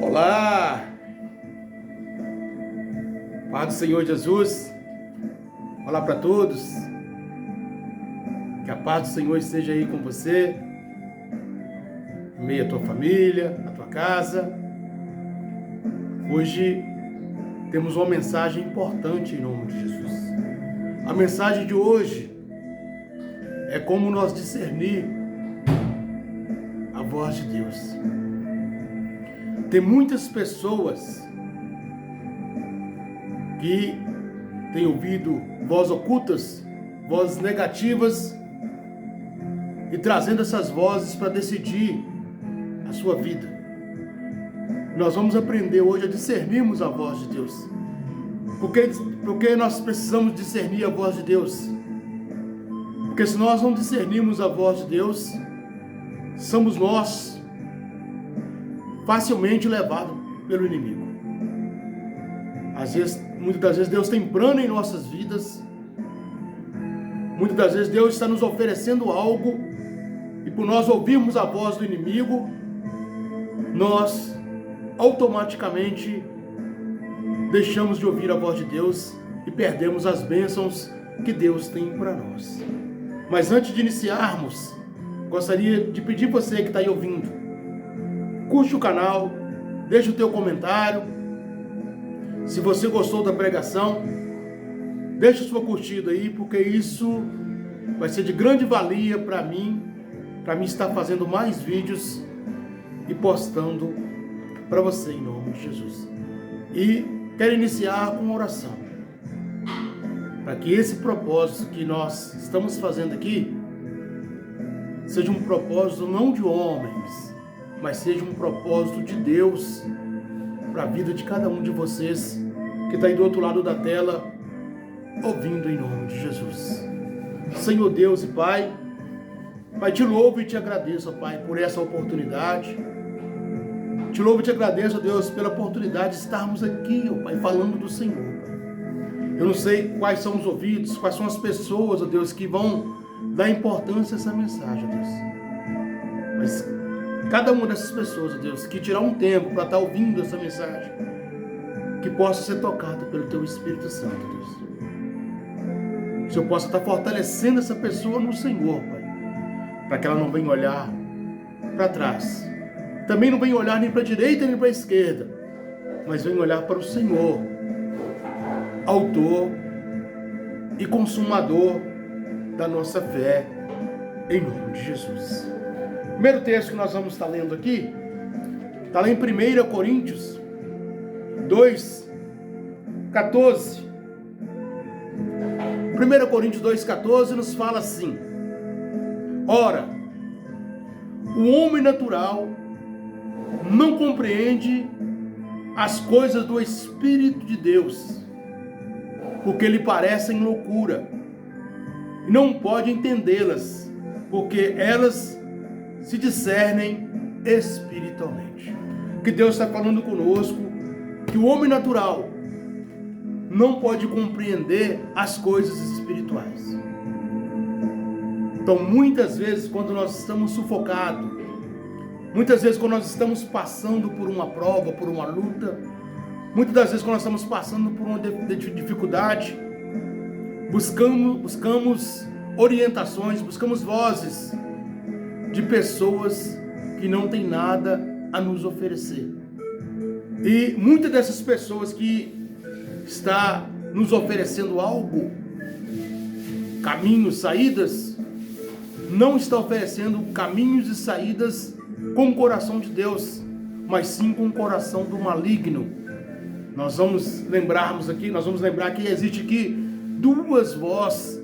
Olá, paz do Senhor Jesus, olá para todos, que a paz do Senhor esteja aí com você, em meio à tua família, à tua casa. Hoje temos uma mensagem importante em nome de Jesus. A mensagem de hoje é como nós discernir a voz de Deus. Tem muitas pessoas que têm ouvido vozes ocultas, vozes negativas, e trazendo essas vozes para decidir a sua vida. Nós vamos aprender hoje a discernirmos a voz de Deus. Porque nós precisamos discernir a voz de Deus? Porque se nós não discernirmos a voz de Deus, somos nós facilmente levados pelo inimigo. Muitas das vezes Deus tem plano em nossas vidas. Muitas das vezes Deus está nos oferecendo algo, e por nós ouvirmos a voz do inimigo, nós automaticamente deixamos de ouvir a voz de Deus e perdemos as bênçãos que Deus tem para nós. Mas antes de iniciarmos, gostaria de pedir a você que está aí ouvindo, curte o canal, deixe o teu comentário. Se você gostou da pregação, deixe a sua curtida aí, porque isso vai ser de grande valia para mim estar fazendo mais vídeos e postando para você em nome de Jesus. E quero iniciar com uma oração, para que esse propósito que nós estamos fazendo aqui seja um propósito não de homens, mas seja um propósito de Deus para a vida de cada um de vocês que está aí do outro lado da tela, ouvindo em nome de Jesus. Senhor Deus e Pai, te louvo e te agradeço, Pai, por essa oportunidade. Te louvo e te agradeço, Deus, pela oportunidade de estarmos aqui, Pai, falando do Senhor, Pai. Eu não sei quais são os ouvidos, quais são as pessoas, Deus, que vão dar importância a essa mensagem, Deus. Mas cada uma dessas pessoas, Deus, que tirar um tempo para estar ouvindo essa mensagem, que possa ser tocada pelo Teu Espírito Santo, Deus. Que o Senhor possa estar fortalecendo essa pessoa no Senhor, Pai, para que ela não venha olhar para trás. Também não venha olhar nem para a direita nem para a esquerda, mas venha olhar para o Senhor, autor e consumador da nossa fé, em nome de Jesus. O primeiro texto que nós vamos estar lendo aqui está lá em 1 Coríntios 2:14. 1 Coríntios 2:14 nos fala assim: ora, o homem natural não compreende as coisas do Espírito de Deus, porque lhe parecem loucura, e não pode entendê-las, porque elas se discernem espiritualmente. Que Deus está falando conosco, que o homem natural não pode compreender as coisas espirituais. Então, muitas vezes, quando nós estamos sufocados, muitas vezes quando nós estamos passando por uma prova, por uma luta, muitas das vezes quando nós estamos passando por uma dificuldade, buscamos orientações, buscamos vozes de pessoas que não têm nada a nos oferecer. E muitas dessas pessoas que está nos oferecendo algo, caminhos, saídas, não está oferecendo caminhos e saídas com o coração de Deus, mas sim com o coração do maligno. Nós vamos lembrar que existe aqui duas vozes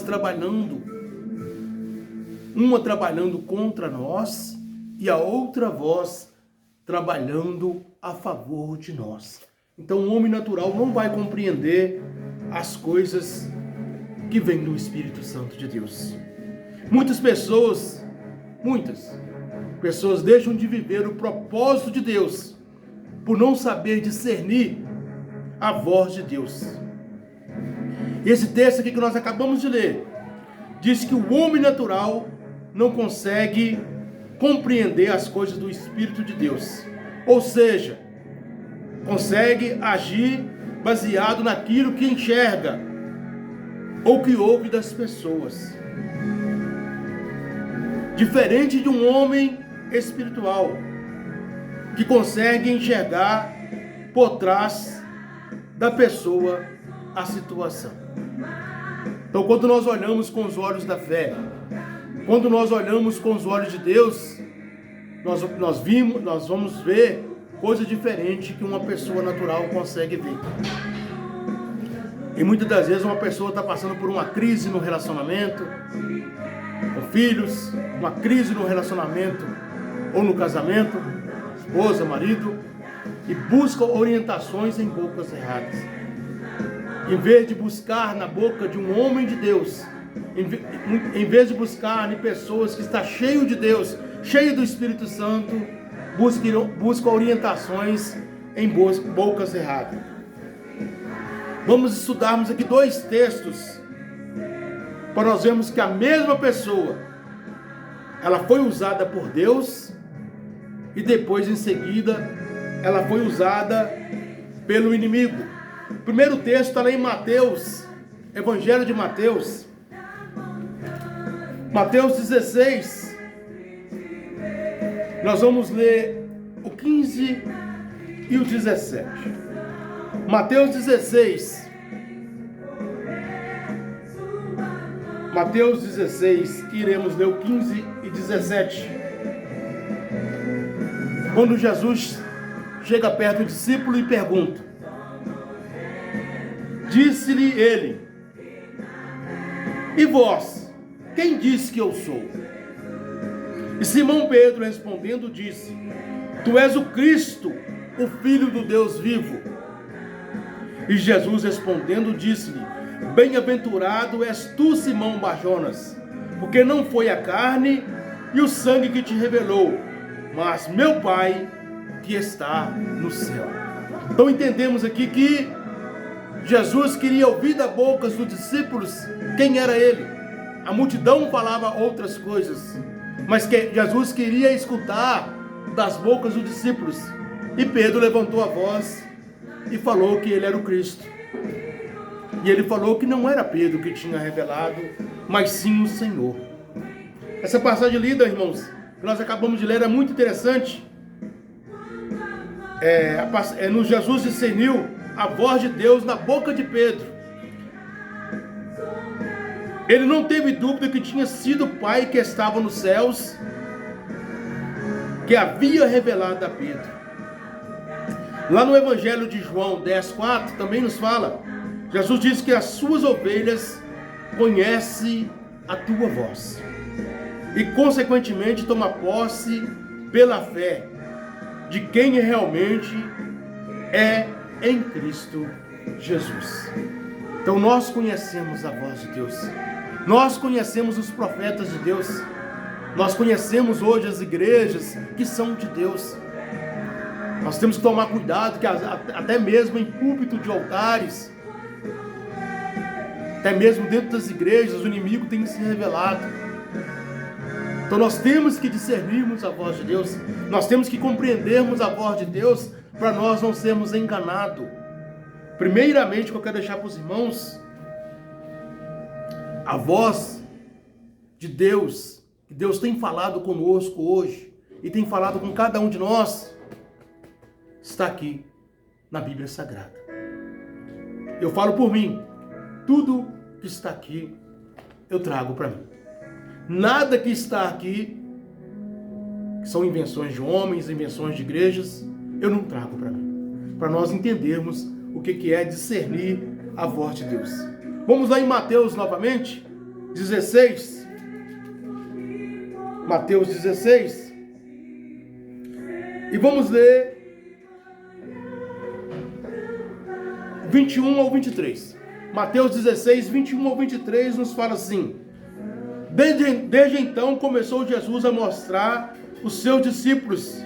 trabalhando. Uma trabalhando contra nós e a outra voz trabalhando a favor de nós. Então o homem natural não vai compreender as coisas que vêm do Espírito Santo de Deus. Muitas pessoas deixam de viver o propósito de Deus por não saber discernir a voz de Deus. Esse texto aqui que nós acabamos de ler diz que o homem natural não consegue compreender as coisas do Espírito de Deus, Ou seja, consegue agir baseado naquilo que enxerga ou que ouve das pessoas. Diferente de um homem espiritual, que consegue enxergar por trás da pessoa a situação. Então, quando nós olhamos com os olhos da fé, quando nós olhamos com os olhos de Deus, nós vamos ver coisa diferente que uma pessoa natural consegue ver. E muitas das vezes uma pessoa está passando por uma crise no relacionamento, com filhos, uma crise no relacionamento ou no casamento, esposa, marido, e busca orientações em bocas erradas. Em vez de buscar na boca de um homem de Deus, em vez de buscar em pessoas que estão cheias de Deus, cheias do Espírito Santo, busca orientações em bocas erradas. Vamos estudarmos aqui 2 textos para nós vermos que a mesma pessoa, ela foi usada por Deus e depois em seguida ela foi usada pelo inimigo. O primeiro texto está lá em Mateus, Evangelho de Mateus, Mateus 16. Nós vamos ler o 15 e o 17. Mateus 16. Mateus 16, iremos ler o 15 e 17. Quando Jesus chega perto do discípulo e pergunta: disse-lhe ele: e vós, quem diz que eu sou? E Simão Pedro respondendo disse: tu és o Cristo, o Filho do Deus vivo. E Jesus respondendo disse-lhe: bem-aventurado és tu, Simão Bar-Jonas, porque não foi a carne e o sangue que te revelou, mas meu Pai que está no céu. Então entendemos aqui que Jesus queria ouvir da boca dos discípulos quem era ele. A multidão falava outras coisas, mas que Jesus queria escutar das bocas dos discípulos. E Pedro levantou a voz e falou que ele era o Cristo. E ele falou que não era Pedro que tinha revelado, mas sim o Senhor. Essa passagem lida, irmãos, que nós acabamos de ler, é muito interessante. No Jesus discerniu a voz de Deus na boca de Pedro. Ele não teve dúvida que tinha sido o Pai que estava nos céus, que havia revelado a Pedro. Lá no Evangelho de João 10,4 também nos fala, Jesus diz que as suas ovelhas conhecem a tua voz e consequentemente toma posse pela fé de quem realmente é em Cristo Jesus. Então nós conhecemos a voz de Deus, nós conhecemos os profetas de Deus, nós conhecemos hoje as igrejas que são de Deus. Nós temos que tomar cuidado, que até mesmo em púlpito de altares, até mesmo dentro das igrejas, o inimigo tem se revelado. Então nós temos que discernirmos a voz de Deus, nós temos que compreendermos a voz de Deus, para nós não sermos enganados. Primeiramente, que eu quero deixar para os irmãos, a voz de Deus, que Deus tem falado conosco hoje, e tem falado com cada um de nós, está aqui na Bíblia Sagrada. Eu falo por mim, tudo que está aqui, eu trago para mim. Nada que está aqui, que são invenções de homens, invenções de igrejas, eu não trago para mim. Para nós entendermos o que é discernir a voz de Deus. Vamos lá em Mateus novamente, 16. Mateus 16. E vamos ler 21 ao 23. Mateus 16, 21 ao 23 nos fala assim: Desde então começou Jesus a mostrar os seus discípulos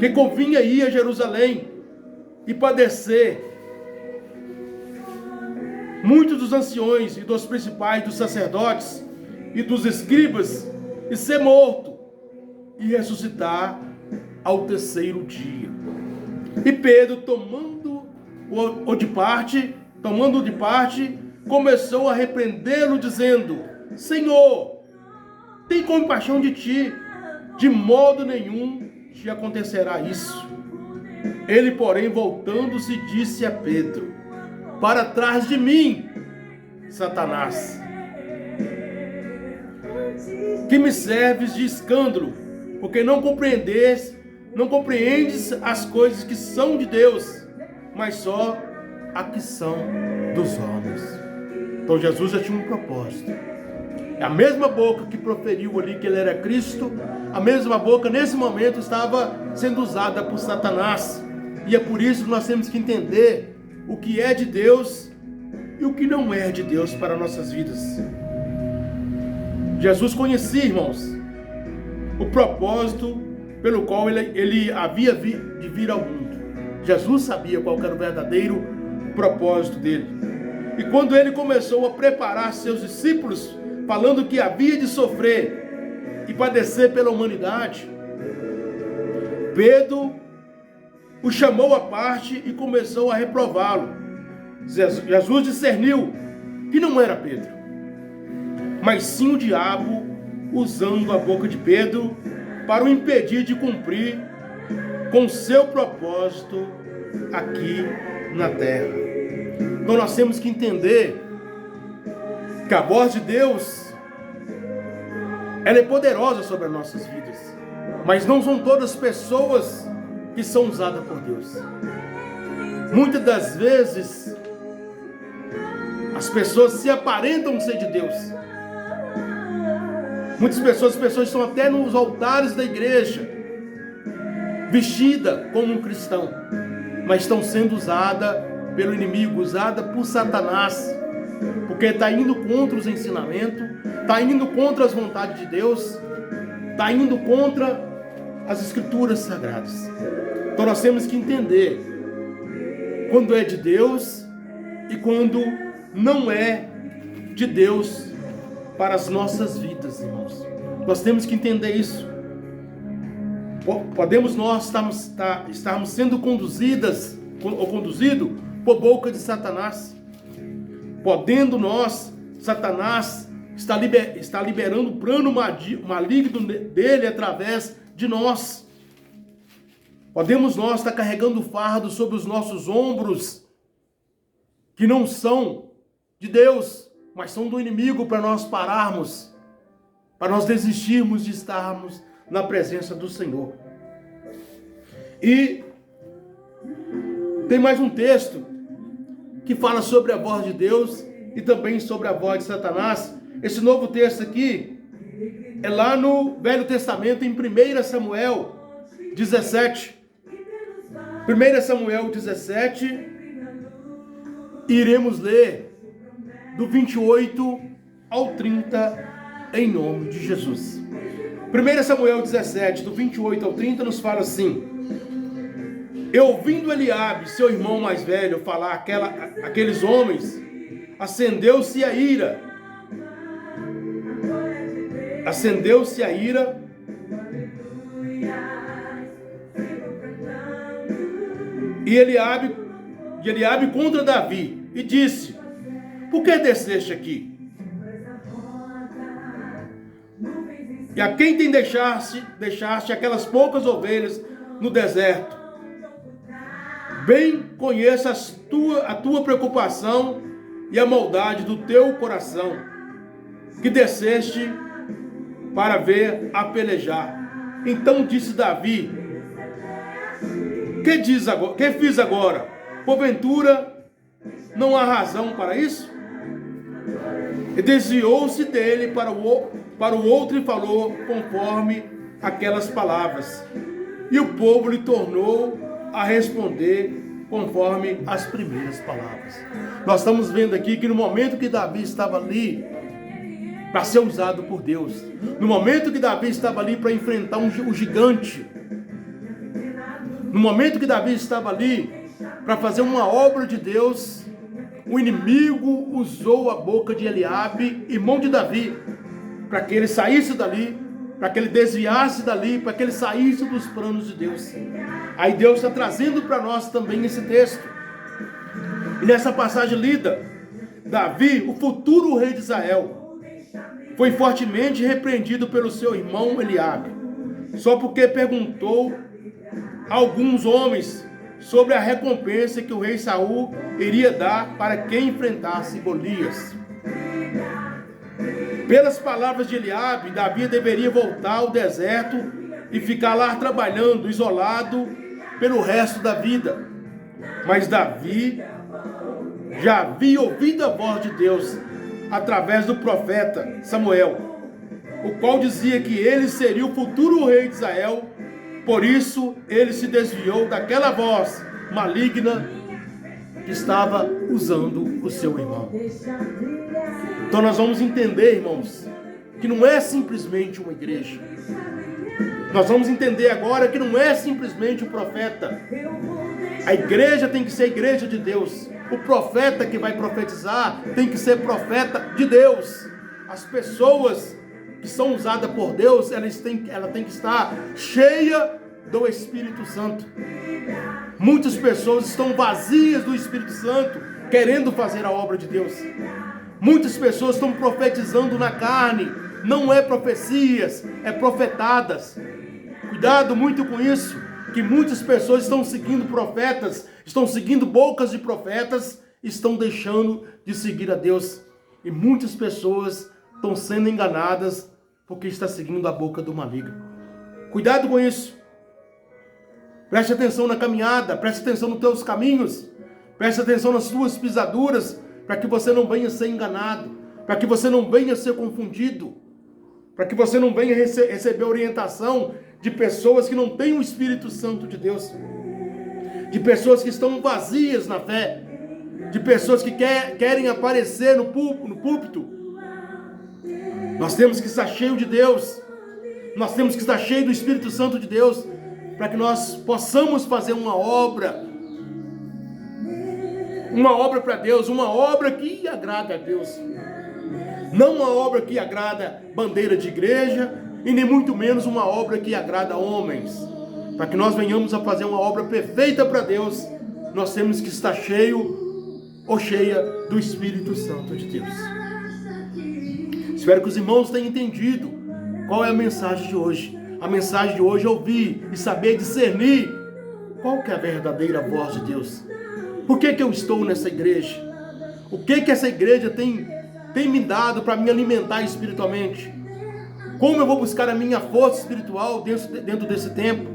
que convinha ir a Jerusalém e padecer muitos dos anciões e dos principais dos sacerdotes e dos escribas, e ser morto e ressuscitar ao terceiro dia. E Pedro, tomando-o de parte, começou a repreendê-lo, dizendo: Senhor, tem compaixão de ti, de modo nenhum te acontecerá isso. Ele, porém, voltando-se, disse a Pedro: Para trás de mim, Satanás, que me serves de escândalo, porque não compreendes as coisas que são de Deus, mas só as que são dos homens. Então Jesus já tinha um propósito. A mesma boca que proferiu ali que ele era Cristo, a mesma boca nesse momento estava sendo usada por Satanás. E é por isso que nós temos que entender o que é de Deus e o que não é de Deus para nossas vidas. Jesus conhecia, irmãos, o propósito pelo qual ele havia de vir ao mundo. Jesus sabia qual era o verdadeiro propósito dele. E quando ele começou a preparar seus discípulos, falando que havia de sofrer e padecer pela humanidade, Pedro o chamou à parte e começou a reprová-lo. Jesus discerniu que não era Pedro, mas sim o diabo usando a boca de Pedro para o impedir de cumprir com seu propósito aqui na terra. Então nós temos que entender que a voz de Deus, ela é poderosa sobre as nossas vidas, mas não são todas as pessoas que são usadas por Deus. Muitas das vezes as pessoas se aparentam ser de Deus. Muitas pessoas estão até nos altares da igreja, vestida como um cristão, mas estão sendo usada pelo inimigo, usada por Satanás, porque está indo contra os ensinamentos, está indo contra as vontades de Deus, está indo contra as escrituras sagradas. Então nós temos que entender quando é de Deus e quando não é de Deus para as nossas vidas, irmãos. Nós temos que entender isso. Podemos nós estarmos sendo conduzidos por boca de Satanás. Podendo nós, Satanás está liberando o plano maligno dele através de nós. Podemos nós estar carregando o fardo sobre os nossos ombros, que não são de Deus, mas são do inimigo, para nós pararmos, para nós desistirmos de estarmos na presença do Senhor. E tem mais um texto que fala sobre a voz de Deus e também sobre a voz de Satanás. Esse novo texto aqui é lá no Velho Testamento, em 1 Samuel 17. 1 Samuel 17, iremos ler do 28 ao 30, em nome de Jesus. 1 Samuel 17, do 28 ao 30, nos fala assim: E ouvindo Eliabe, seu irmão mais velho, falar aqueles homens, acendeu-se a ira. E Eliabe contra Davi, e disse: Por que desceste aqui? E a quem tem deixaste aquelas poucas ovelhas no deserto? Bem conheço a tua preocupação e a maldade do teu coração, que desceste para ver a pelejar. Então disse Davi: Que fiz agora? Porventura não há razão para isso? E desviou-se dele para o outro e falou conforme aquelas palavras. E o povo lhe tornou a responder conforme as primeiras palavras. Nós estamos vendo aqui que no momento que Davi estava ali para ser usado por Deus, no momento que Davi estava ali para enfrentar o gigante, no momento que Davi estava ali para fazer uma obra de Deus, o inimigo usou a boca de Eliabe, irmão de Davi, para que ele saísse dali para que ele desviasse dali, para que ele saísse dos planos de Deus. Aí Deus está trazendo para nós também esse texto. E nessa passagem lida, Davi, o futuro rei de Israel, foi fortemente repreendido pelo seu irmão Eliabe, só porque perguntou a alguns homens sobre a recompensa que o rei Saul iria dar para quem enfrentasse Golias. Pelas palavras de Eliabe, Davi deveria voltar ao deserto e ficar lá trabalhando, isolado pelo resto da vida. Mas Davi já havia ouvido a voz de Deus através do profeta Samuel, o qual dizia que ele seria o futuro rei de Israel. Por isso ele se desviou daquela voz maligna que estava usando o seu irmão. Então nós vamos entender, irmãos, que não é simplesmente uma igreja. Nós vamos entender agora que não é simplesmente um profeta. A igreja tem que ser a igreja de Deus. O profeta que vai profetizar tem que ser profeta de Deus. As pessoas que são usadas por Deus, ela tem que estar cheia do Espírito Santo. Muitas pessoas estão vazias do Espírito Santo, querendo fazer a obra de Deus. Muitas pessoas estão profetizando na carne. Não é profecias, é profetadas. Cuidado muito com isso, que muitas pessoas estão seguindo profetas, estão seguindo bocas de profetas, estão deixando de seguir a Deus. E muitas pessoas estão sendo enganadas porque está seguindo a boca do maligno. Cuidado com isso. Preste atenção na caminhada, preste atenção nos teus caminhos, preste atenção nas tuas pisaduras, para que você não venha ser enganado, para que você não venha ser confundido, para que você não venha receber orientação de pessoas que não têm o Espírito Santo de Deus, de pessoas que estão vazias na fé, de pessoas que querem aparecer no púlpito. Nós temos que estar cheio de Deus, nós temos que estar cheio do Espírito Santo de Deus, para que nós possamos fazer uma obra para Deus, uma obra que agrada a Deus. Não uma obra que agrada bandeira de igreja, e nem muito menos uma obra que agrada homens. Para que nós venhamos a fazer uma obra perfeita para Deus, nós temos que estar cheio ou cheia do Espírito Santo de Deus. Espero que os irmãos tenham entendido qual é a mensagem de hoje. A mensagem de hoje é ouvir e saber discernir qual que é a verdadeira voz de Deus. Por que eu estou nessa igreja? O que essa igreja tem me dado para me alimentar espiritualmente? Como eu vou buscar a minha força espiritual dentro desse tempo?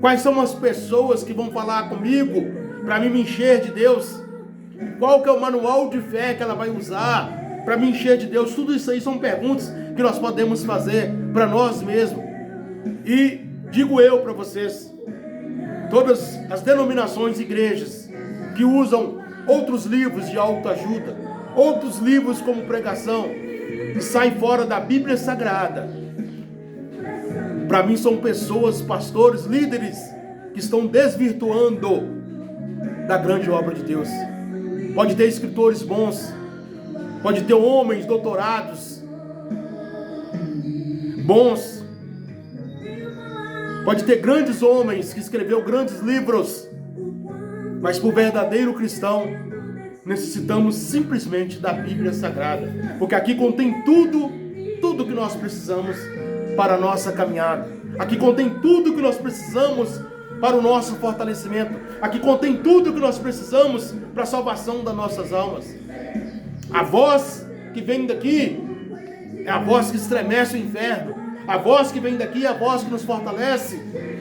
Quais são as pessoas que vão falar comigo para me encher de Deus? Qual que é o manual de fé que ela vai usar para me encher de Deus? Tudo isso aí são perguntas que nós podemos fazer para nós mesmos. E digo eu para vocês, todas as denominações e igrejas que usam outros livros de autoajuda, outros livros como pregação, e saem fora da Bíblia Sagrada, para mim são pessoas, pastores, líderes, que estão desvirtuando da grande obra de Deus. Pode ter escritores bons, pode ter homens doutorados bons, pode ter grandes homens que escreveram grandes livros, mas para o verdadeiro cristão necessitamos simplesmente da Bíblia Sagrada, porque aqui contém tudo que nós precisamos para a nossa caminhada. Aqui contém tudo que nós precisamos para o nosso fortalecimento. Aqui contém tudo que nós precisamos para a salvação das nossas almas. A voz que vem daqui é a voz que estremece o inferno. A voz que vem daqui é a voz que nos fortalece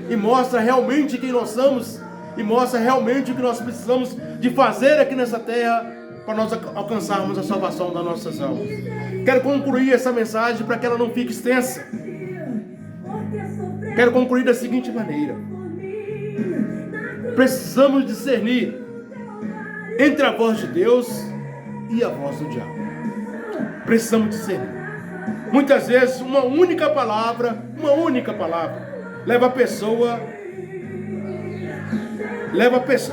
e mostra realmente quem nós somos, e mostra realmente o que nós precisamos de fazer aqui nessa terra para nós alcançarmos a salvação das nossas almas. Quero concluir essa mensagem para que ela não fique extensa. Quero concluir da seguinte maneira: precisamos discernir entre a voz de Deus e a voz do diabo. Precisamos discernir. Muitas vezes uma única palavra leva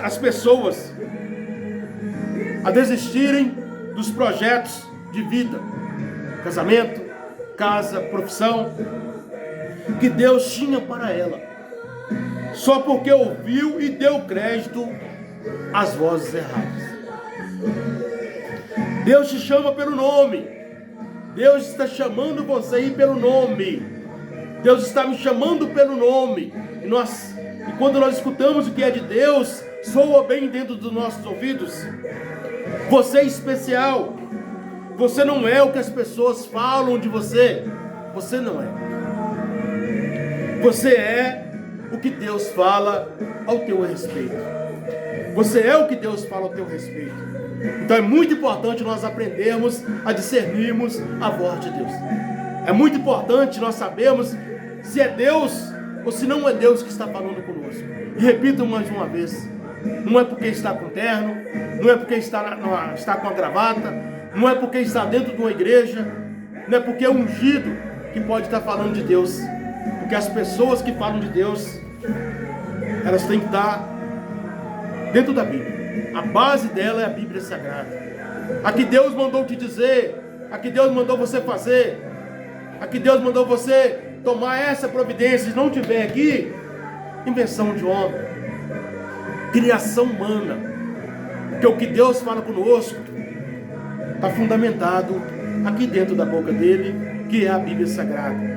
as pessoas a desistirem dos projetos de vida, casamento, casa, profissão, que Deus tinha para ela, só porque ouviu e deu crédito às vozes erradas. Deus te chama pelo nome. Deus está chamando você aí pelo nome. Deus está me chamando pelo nome. E quando nós escutamos o que é de Deus, soa bem dentro dos nossos ouvidos. Você é especial. Você não é o que as pessoas falam de você. Você não é. Você é o que Deus fala ao teu respeito. Você é o que Deus fala ao teu respeito. Então é muito importante nós aprendermos a discernirmos a voz de Deus. É muito importante nós sabermos se é Deus ou se não é Deus que está falando conosco. E repito mais uma vez, não é porque está com terno, não é porque está com a gravata, não é porque está dentro de uma igreja, não é porque é ungido que pode estar falando de Deus. Porque as pessoas que falam de Deus, elas têm que estar dentro da Bíblia. A base dela é a Bíblia Sagrada. A que Deus mandou te dizer, a que Deus mandou você fazer, a que Deus mandou você tomar essa providência. Se não tiver aqui, invenção de homem, criação humana. Porque o que Deus fala conosco está fundamentado aqui dentro da boca dele, que é a Bíblia Sagrada.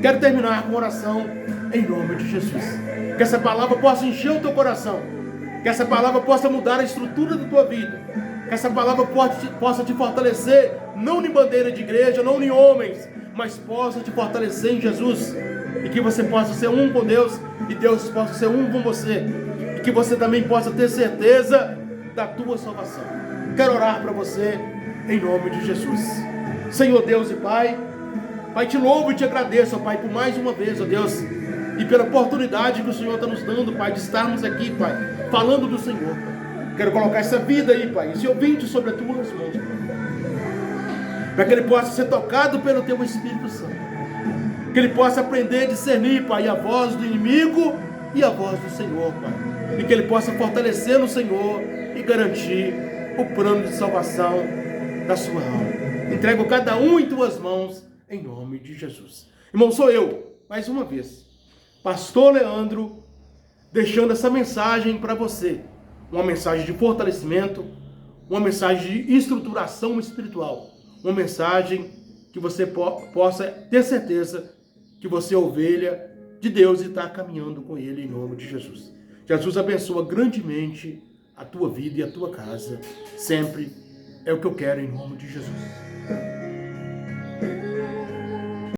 Quero terminar com oração em nome de Jesus. Que essa palavra possa encher o teu coração. Que essa palavra possa mudar a estrutura da tua vida. Que essa palavra possa te fortalecer, não em bandeira de igreja, não em homens, mas possa te fortalecer em Jesus. E que você possa ser um com Deus e Deus possa ser um com você. E que você também possa ter certeza da tua salvação. Quero orar para você em nome de Jesus. Senhor Deus e Pai, Pai, te louvo e te agradeço, ó Pai, por mais uma vez, ó Deus, e pela oportunidade que o Senhor está nos dando, Pai, de estarmos aqui, Pai, falando do Senhor. Quero colocar essa vida aí, Pai, esse ouvinte sobre as tuas mãos, Pai, para que ele possa ser tocado pelo teu Espírito Santo, que ele possa aprender a discernir, Pai, a voz do inimigo e a voz do Senhor, Pai, e que ele possa fortalecer no Senhor e garantir o plano de salvação da sua alma. Entrego cada um em tuas mãos, em nome de Jesus. Irmão, sou eu, mais uma vez, Pastor Leandro, deixando essa mensagem para você. Uma mensagem de fortalecimento, uma mensagem de estruturação espiritual. Uma mensagem que você possa ter certeza que você é ovelha de Deus e está caminhando com Ele em nome de Jesus. Jesus abençoa grandemente a tua vida e a tua casa. Sempre é o que eu quero em nome de Jesus.